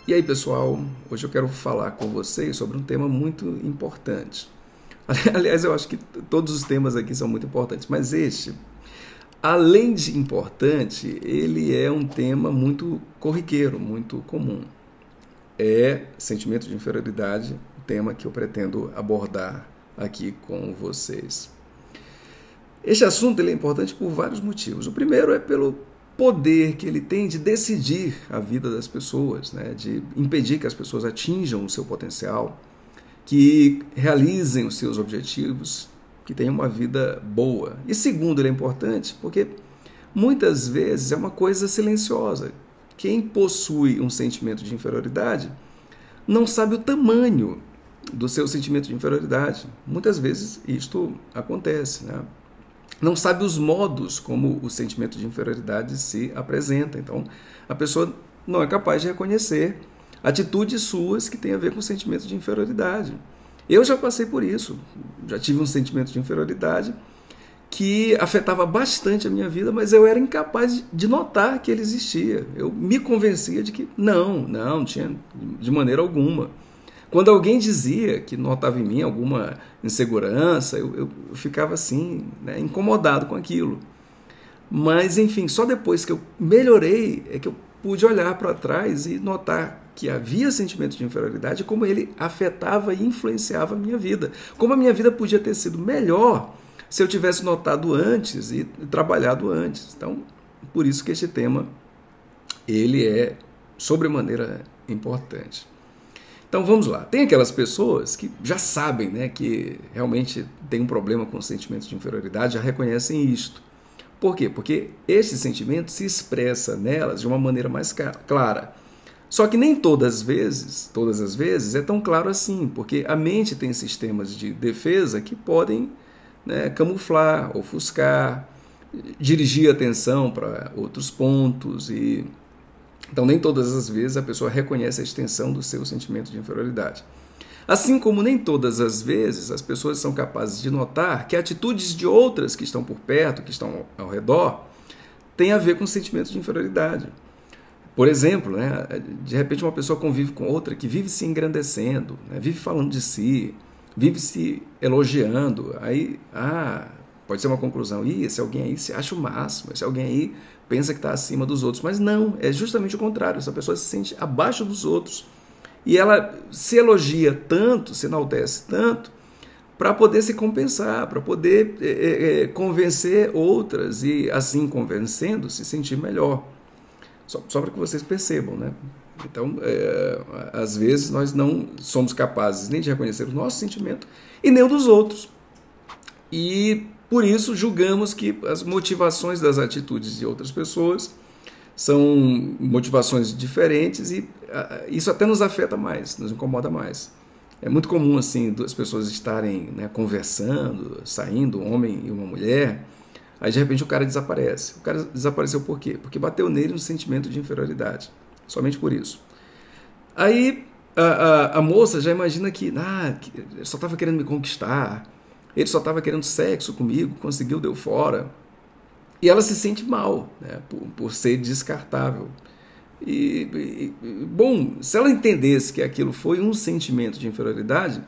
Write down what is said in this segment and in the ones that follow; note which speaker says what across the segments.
Speaker 1: E aí, pessoal, hoje eu quero falar com vocês sobre um tema muito importante. Aliás, eu acho que todos os temas aqui são muito importantes, mas este, além de importante, ele é um tema muito corriqueiro, muito comum. É sentimento de inferioridade, o tema que eu pretendo abordar aqui com vocês. Este assunto ele é importante por vários motivos. O primeiro é pelo poder que ele tem de decidir a vida das pessoas, né? De impedir que as pessoas atinjam o seu potencial, que realizem os seus objetivos, que tenham uma vida boa. E segundo, ele é importante porque muitas vezes é uma coisa silenciosa. Quem possui um sentimento de inferioridade não sabe o tamanho do seu sentimento de inferioridade. Muitas vezes isto acontece, né? Não sabe os modos como o sentimento de inferioridade se apresenta. Então, a pessoa não é capaz de reconhecer atitudes suas que têm a ver com o sentimento de inferioridade. Eu já passei por isso, já tive um sentimento de inferioridade que afetava bastante a minha vida, mas eu era incapaz de notar que ele existia. Eu me convencia de que não tinha de maneira alguma. Quando alguém dizia que notava em mim alguma insegurança, eu ficava assim, né, incomodado com aquilo. Mas, enfim, só depois que eu melhorei é que eu pude olhar para trás e notar que havia sentimento de inferioridade, como ele afetava e influenciava a minha vida. Como a minha vida podia ter sido melhor se eu tivesse notado antes e trabalhado antes. Então, por isso que este tema ele é sobremaneira importante. Então vamos lá, tem aquelas pessoas que já sabem, né, que realmente tem um problema com o sentimento de inferioridade, já reconhecem isto. Por quê? Porque este sentimento se expressa nelas de uma maneira mais clara. Só que nem todas as vezes é tão claro assim, porque a mente tem sistemas de defesa que podem, né, camuflar, ofuscar, dirigir a atenção para outros pontos e... Então, nem todas as vezes a pessoa reconhece a extensão do seu sentimento de inferioridade. Assim como nem todas as vezes as pessoas são capazes de notar que atitudes de outras que estão por perto, que estão ao redor, têm a ver com o sentimento de inferioridade. Por exemplo, né, de repente uma pessoa convive com outra que vive se engrandecendo, né, vive falando de si, vive se elogiando. Aí, pode ser uma conclusão, esse alguém aí se acha o máximo, esse alguém aí pensa que está acima dos outros, mas não, é justamente o contrário, essa pessoa se sente abaixo dos outros e ela se elogia tanto, se enaltece tanto, para poder se compensar, para poder convencer outras e assim convencendo, se sentir melhor. Só para que vocês percebam, né? Então, às vezes nós não somos capazes nem de reconhecer o nosso sentimento e nem o dos outros. E por isso julgamos que as motivações das atitudes de outras pessoas são motivações diferentes e isso até nos afeta mais, nos incomoda mais. É muito comum assim duas pessoas estarem, né, conversando, saindo, um homem e uma mulher, aí de repente o cara desaparece. O cara desapareceu por quê? Porque bateu nele um sentimento de inferioridade, somente por isso. Aí a moça já imagina que ele só estava querendo me conquistar, ele só estava querendo sexo comigo, conseguiu, deu fora. E ela se sente mal, né, por ser descartável. Bom, se ela entendesse que aquilo foi um sentimento de inferioridade,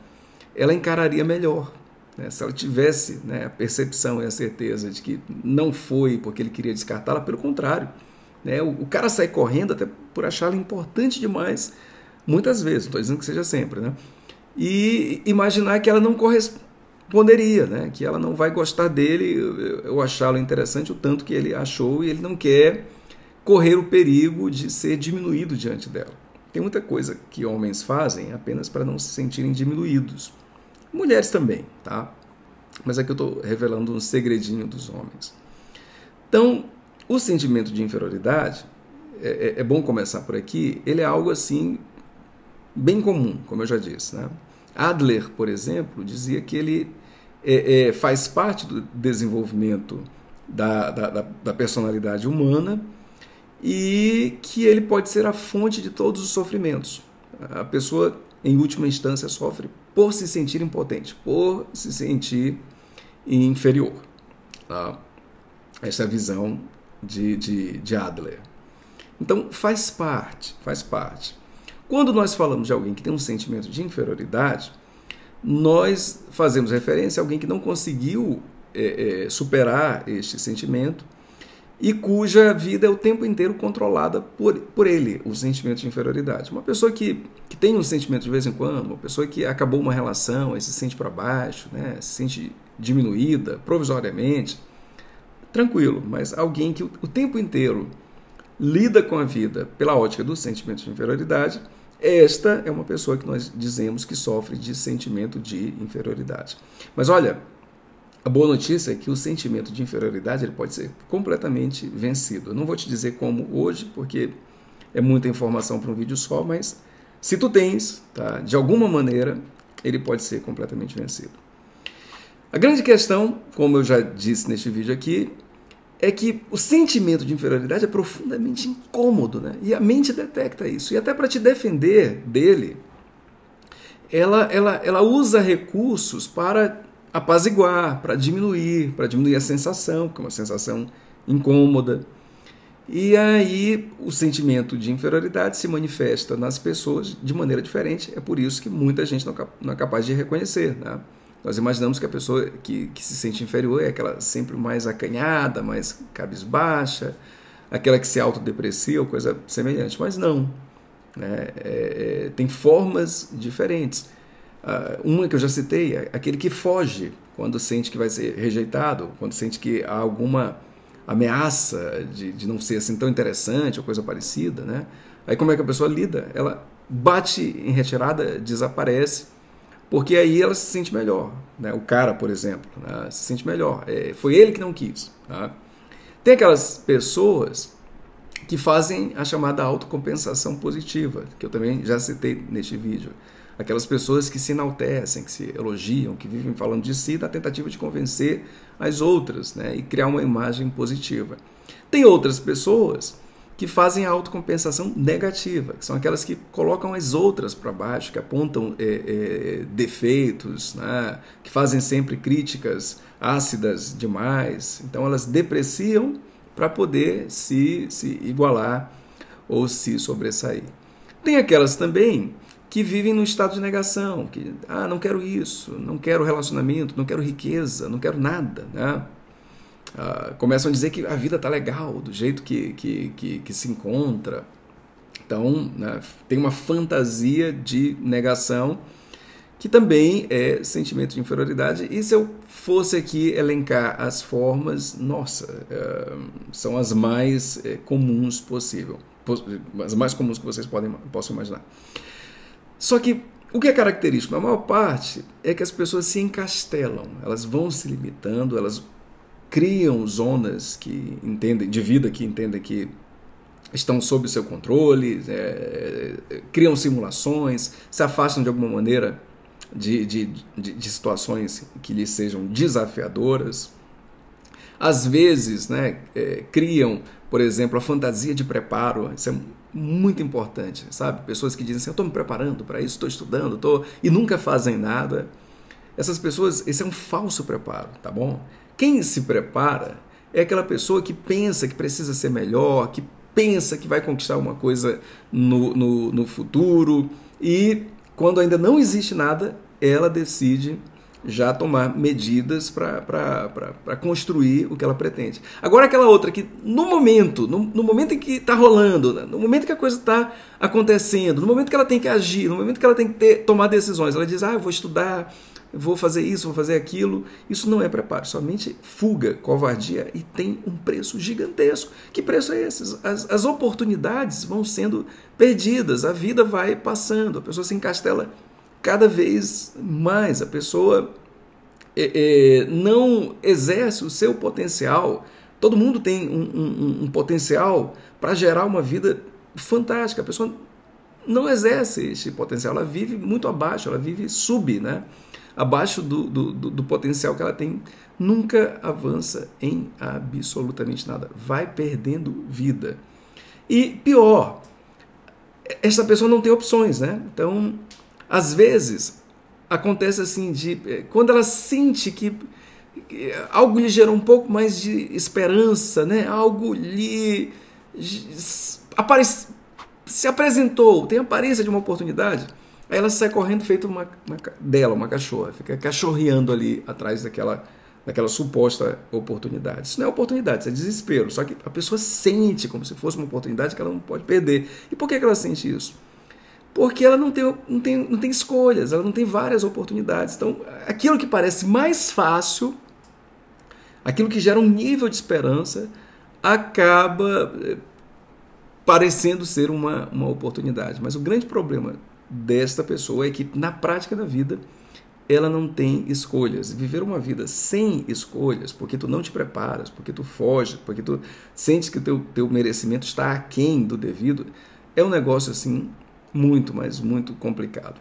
Speaker 1: ela encararia melhor. Né? Se ela tivesse, né, a percepção e a certeza de que não foi porque ele queria descartá-la, pelo contrário. Né? O cara sai correndo até por achá-la importante demais, muitas vezes, não estou dizendo que seja sempre, né? E imaginar que ela não corresponderia, né? Que ela não vai gostar dele, eu achá-lo interessante o tanto que ele achou e ele não quer correr o perigo de ser diminuído diante dela. Tem muita coisa que homens fazem apenas para não se sentirem diminuídos. Mulheres também, tá? Mas aqui eu estou revelando um segredinho dos homens. Então, o sentimento de inferioridade, é bom começar por aqui, ele é algo assim bem comum, como eu já disse, né? Adler, por exemplo, dizia que ele faz parte do desenvolvimento da personalidade humana e que ele pode ser a fonte de todos os sofrimentos. A pessoa, em última instância, sofre por se sentir impotente, por se sentir inferior. Tá? Essa é a visão de Adler. Então, faz parte. Quando nós falamos de alguém que tem um sentimento de inferioridade, nós fazemos referência a alguém que não conseguiu superar este sentimento e cuja vida é o tempo inteiro controlada por ele, o sentimento de inferioridade. Uma pessoa que tem um sentimento de vez em quando, uma pessoa que acabou uma relação e se sente para baixo, né, se sente diminuída provisoriamente, tranquilo, mas alguém que o tempo inteiro lida com a vida pela ótica do sentimento de inferioridade, esta é uma pessoa que nós dizemos que sofre de sentimento de inferioridade. Mas olha, a boa notícia é que o sentimento de inferioridade ele pode ser completamente vencido. Eu não vou te dizer como hoje, porque é muita informação para um vídeo só, mas se tu tens, tá, de alguma maneira, ele pode ser completamente vencido. A grande questão, como eu já disse neste vídeo aqui, é que o sentimento de inferioridade é profundamente incômodo, né? E a mente detecta isso. E até para te defender dele, ela usa recursos para apaziguar, para diminuir a sensação, que é uma sensação incômoda. E aí o sentimento de inferioridade se manifesta nas pessoas de maneira diferente. É por isso que muita gente não é capaz de reconhecer, né? Nós imaginamos que a pessoa que se sente inferior é aquela sempre mais acanhada, mais cabisbaixa, aquela que se autodeprecia ou coisa semelhante, mas não. Né? Tem formas diferentes. Uma que eu já citei é aquele que foge quando sente que vai ser rejeitado, quando sente que há alguma ameaça de não ser assim tão interessante ou coisa parecida. Né? Aí como é que a pessoa lida? Ela bate em retirada, desaparece, porque aí ela se sente melhor. Né? O cara, por exemplo, né? Se sente melhor. Foi ele que não quis. Tá? Tem aquelas pessoas que fazem a chamada autocompensação positiva, que eu também já citei neste vídeo. Aquelas pessoas que se enaltecem, que se elogiam, que vivem falando de si na tentativa de convencer as outras, né? E criar uma imagem positiva. Tem outras pessoas que fazem a autocompensação negativa, que são aquelas que colocam as outras para baixo, que apontam defeitos, né? Que fazem sempre críticas ácidas demais. Então elas depreciam para poder se igualar ou se sobressair. Tem aquelas também que vivem no estado de negação, que não quero isso, não quero relacionamento, não quero riqueza, não quero nada, né? Começam a dizer que a vida está legal, do jeito que se encontra. Então, né, tem uma fantasia de negação, que também é sentimento de inferioridade. E se eu fosse aqui elencar as formas, nossa, são as mais comuns possível, as mais comuns que vocês possam imaginar. Só que o que é característico, na maior parte, é que as pessoas se encastelam, elas vão se limitando, elas criam zonas que entendem, de vida que entendem que estão sob o seu controle, criam simulações, se afastam de alguma maneira de situações que lhes sejam desafiadoras. Às vezes, né, criam, por exemplo, a fantasia de preparo. Isso é muito importante, sabe? Pessoas que dizem assim, eu estou me preparando para isso, estou estudando, e nunca fazem nada. Essas pessoas, esse é um falso preparo, tá bom? Quem se prepara é aquela pessoa que pensa que precisa ser melhor, que pensa que vai conquistar uma coisa no futuro, e quando ainda não existe nada, ela decide já tomar medidas para construir o que ela pretende. Agora aquela outra que no momento em que está rolando, no momento que a coisa está acontecendo, no momento que ela tem que agir, no momento que ela tem que tomar decisões, ela diz, eu vou estudar, vou fazer isso, vou fazer aquilo. Isso não é preparo, somente fuga, covardia, e tem um preço gigantesco. Que preço é esse? As oportunidades vão sendo perdidas, a vida vai passando, a pessoa se encastela cada vez mais, a pessoa não exerce o seu potencial. Todo mundo tem um potencial para gerar uma vida fantástica. A pessoa não exerce esse potencial, ela vive muito abaixo, ela vive né? Abaixo do potencial que ela tem, nunca avança em absolutamente nada, vai perdendo vida. E pior, essa pessoa não tem opções, né? Então, às vezes, acontece assim, quando ela sente que algo lhe gerou um pouco mais de esperança, né? Algo lhe se apresentou, tem a aparência de uma oportunidade, aí ela sai correndo feito uma cachorra, fica cachorreando ali atrás daquela suposta oportunidade. Isso não é oportunidade, isso é desespero. Só que a pessoa sente como se fosse uma oportunidade que ela não pode perder. E por que ela sente isso? Porque ela não tem escolhas, ela não tem várias oportunidades. Então, aquilo que parece mais fácil, aquilo que gera um nível de esperança, acaba parecendo ser uma oportunidade. Mas o grande problema desta pessoa é que, na prática da vida, ela não tem escolhas. Viver uma vida sem escolhas, porque tu não te preparas, porque tu foge, porque tu sentes que o teu merecimento está aquém do devido, é um negócio assim muito, mas muito complicado.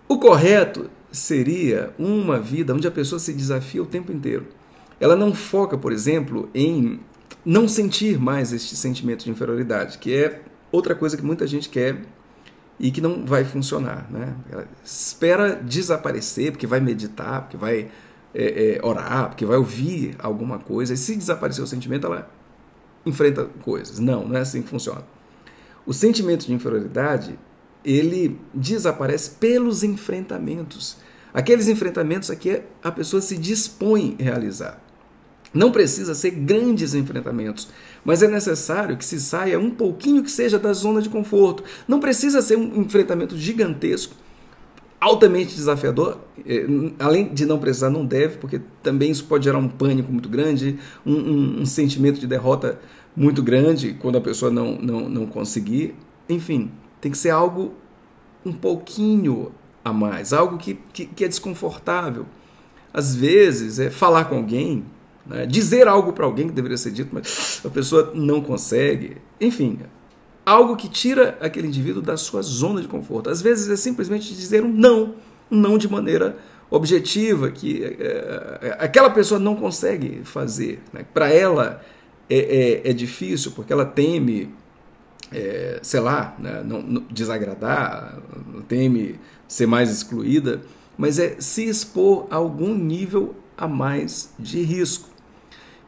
Speaker 1: O correto seria uma vida onde a pessoa se desafia o tempo inteiro. Ela não foca, por exemplo, em não sentir mais este sentimento de inferioridade, que é outra coisa que muita gente quer e que não vai funcionar, né? Ela espera desaparecer, porque vai meditar, porque vai orar, porque vai ouvir alguma coisa, e se desaparecer o sentimento, ela enfrenta coisas. Não é assim que funciona. O sentimento de inferioridade, ele desaparece pelos enfrentamentos. Aqueles enfrentamentos aqui a pessoa se dispõe a realizar. Não precisa ser grandes enfrentamentos, mas é necessário que se saia um pouquinho que seja da zona de conforto. Não precisa ser um enfrentamento gigantesco, altamente desafiador. Além de não precisar, não deve, porque também isso pode gerar um pânico muito grande, um sentimento de derrota muito grande quando a pessoa não conseguir. Enfim, tem que ser algo um pouquinho a mais, algo que é desconfortável. Às vezes, falar com alguém, né, dizer algo para alguém que deveria ser dito, mas a pessoa não consegue. Enfim, algo que tira aquele indivíduo da sua zona de conforto. Às vezes é simplesmente dizer um não de maneira objetiva, que aquela pessoa não consegue fazer. Né? Para ela é difícil, porque ela teme, sei lá, né, não desagradar, teme ser mais excluída, mas é se expor a algum nível a mais de risco.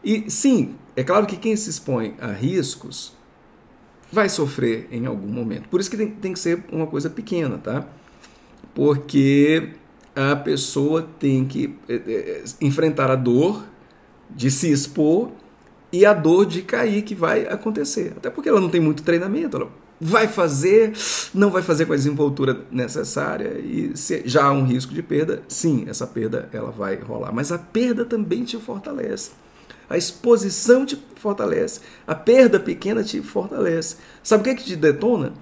Speaker 1: E sim, é claro que quem se expõe a riscos vai sofrer em algum momento. Por isso que tem que ser uma coisa pequena, tá? Porque a pessoa tem que enfrentar a dor de se expor e a dor de cair que vai acontecer. Até porque ela não tem muito treinamento, ela vai fazer, não vai fazer com a desenvoltura necessária, e se já há um risco de perda, sim, essa perda ela vai rolar. Mas a perda também te fortalece. A exposição te fortalece. A perda pequena te fortalece. Sabe o que te detona?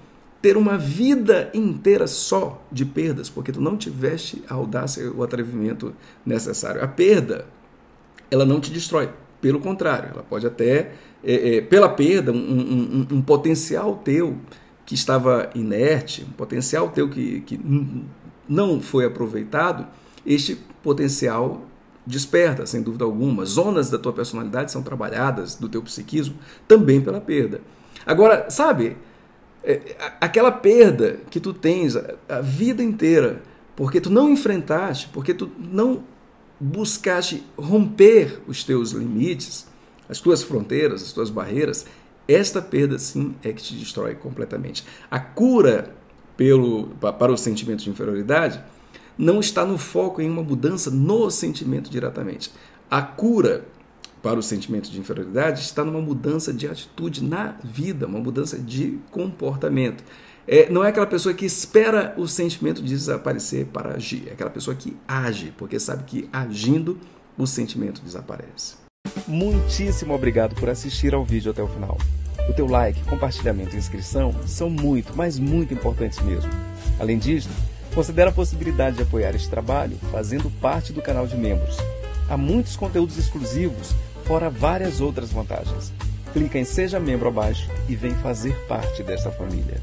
Speaker 1: Ter uma vida inteira só de perdas, porque tu não tiveste a audácia e o atrevimento necessário. A perda, ela não te destrói. Pelo contrário, ela pode até, pela perda, um potencial teu que estava inerte, um potencial teu que não foi aproveitado, este potencial desperta, sem dúvida alguma. Zonas da tua personalidade são trabalhadas, do teu psiquismo, também pela perda. Agora, sabe, aquela perda que tu tens a vida inteira, porque tu não enfrentaste, porque tu não buscaste romper os teus limites, as tuas fronteiras, as tuas barreiras, esta perda sim é que te destrói completamente. A cura para o sentimento de inferioridade não está no foco em uma mudança no sentimento diretamente. A cura para o sentimento de inferioridade está numa mudança de atitude na vida, uma mudança de comportamento. Não é aquela pessoa que espera o sentimento desaparecer para agir, é aquela pessoa que age, porque sabe que agindo o sentimento desaparece. Muitíssimo obrigado por assistir ao vídeo até o final. O teu like, compartilhamento e inscrição são muito, mas muito importantes mesmo. Além disso, considere a possibilidade de apoiar este trabalho fazendo parte do canal de membros. Há muitos conteúdos exclusivos, fora várias outras vantagens. Clica em Seja Membro abaixo e vem fazer parte dessa família.